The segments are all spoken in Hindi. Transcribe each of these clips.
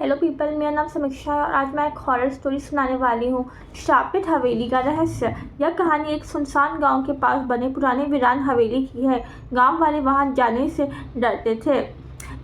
हेलो पीपल, मेरा नाम समीक्षा है और आज मैं एक हॉरर स्टोरी सुनाने वाली हूँ। श्रापित हवेली का रहस्य। यह कहानी एक सुनसान गांव के पास बने पुराने वीरान हवेली की है। गांव वाले वहां जाने से डरते थे।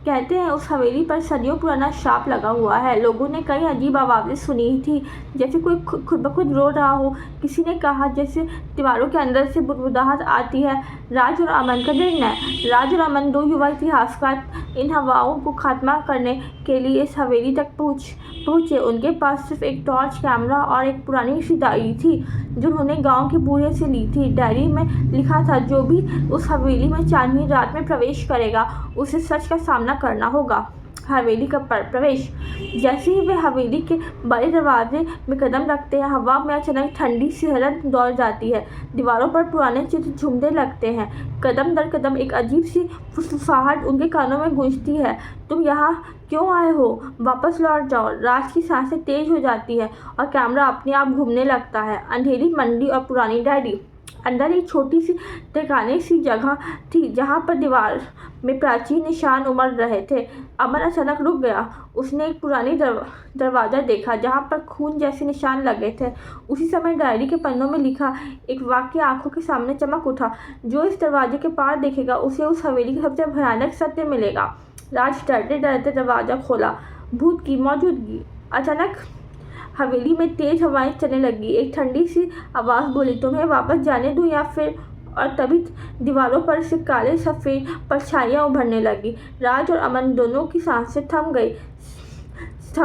कहते हैं उस हवेली पर सदियों पुराना श्राप लगा हुआ है। लोगों ने कई अजीब आवाज़ें सुनी थी, जैसे कोई खुद ब खुद रो रहा हो। किसी ने कहा जैसे दीवारों के अंदर से बुदबुदाहट आती है। राज और अमन का निर्णय। राज और अमन, दो युवा इतिहासकार, इन हवाओं को खात्मा करने के लिए इस हवेली तक पहुँचे। उनके पास सिर्फ एक टॉर्च, कैमरा और एक पुरानी सी डायरी थी जो उन्होंने गांव के बूढ़े से ली थी। डायरी में लिखा था, जो भी उस हवेली में चांदनी रात में प्रवेश करेगा उसे सच का सामना करना होगा। हवेली का प्रवेश। जैसे ही वे हवेली के बड़े दरवाजे में कदम रखते हैं, हवा में अचानक ठंडी सिहरन दौड़ जाती है। दीवारों पर पुराने चित्र झूमने लगते हैं। कदम दर कदम एक अजीब सी फुसफुसाहट उनके कानों में गूंजती है। तुम यहाँ क्यों आए हो? वापस लौट जाओ। राज की सांसें तेज हो जाती है और कैमरा अपने आप घूमने लगता है। अंधेरी मंडी और पुरानी डायरी। अंदर एक छोटी सी ठिकाने सी जगह थी जहाँ पर दीवार में प्राचीन निशान उमड़ रहे थे। अमन अचानक रुक गया। उसने एक पुरानी दरवाज़ा देखा जहाँ पर खून जैसे निशान लगे थे। उसी समय डायरी के पन्नों में लिखा एक वाक्य आंखों के सामने चमक उठा, जो इस दरवाजे के पार देखेगा उसे उस हवेली का सबसे भयानक सत्य मिलेगा। राज डरते डरते दरवाज़ा खोला। भूत की मौजूदगी। अचानक हवेली में तेज हवाएं चलने लगी। एक ठंडी सी आवाज़ बोली, तुम्हें वापस जाने दूं या फिर? और तभी दीवारों पर से काले सफ़ेद परछाइयाँ उभरने लगी। राज और अमन दोनों की सांसें थम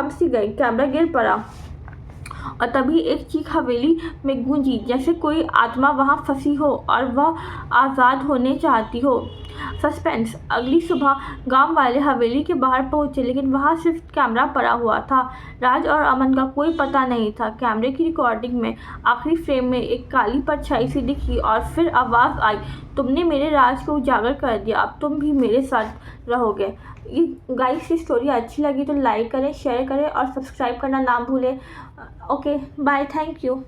सी गई। कैमरा गिर पड़ा और तभी एक चीख हवेली में गूंजी, जैसे कोई आत्मा वहां फंसी हो और वह आज़ाद होने चाहती हो। सस्पेंस। अगली सुबह गांव वाले हवेली के बाहर पहुंचे, लेकिन वहां सिर्फ कैमरा पड़ा हुआ था। राज और अमन का कोई पता नहीं था। कैमरे की रिकॉर्डिंग में आखिरी फ्रेम में एक काली परछाई सी दिखी और फिर आवाज़ आई, तुमने मेरे राज को उजागर कर दिया, अब तुम भी मेरे साथ रहोगे। ये गाइस, की स्टोरी अच्छी लगी तो लाइक करें, शेयर करें और सब्सक्राइब करना ना भूलें। Okay bye, thank you.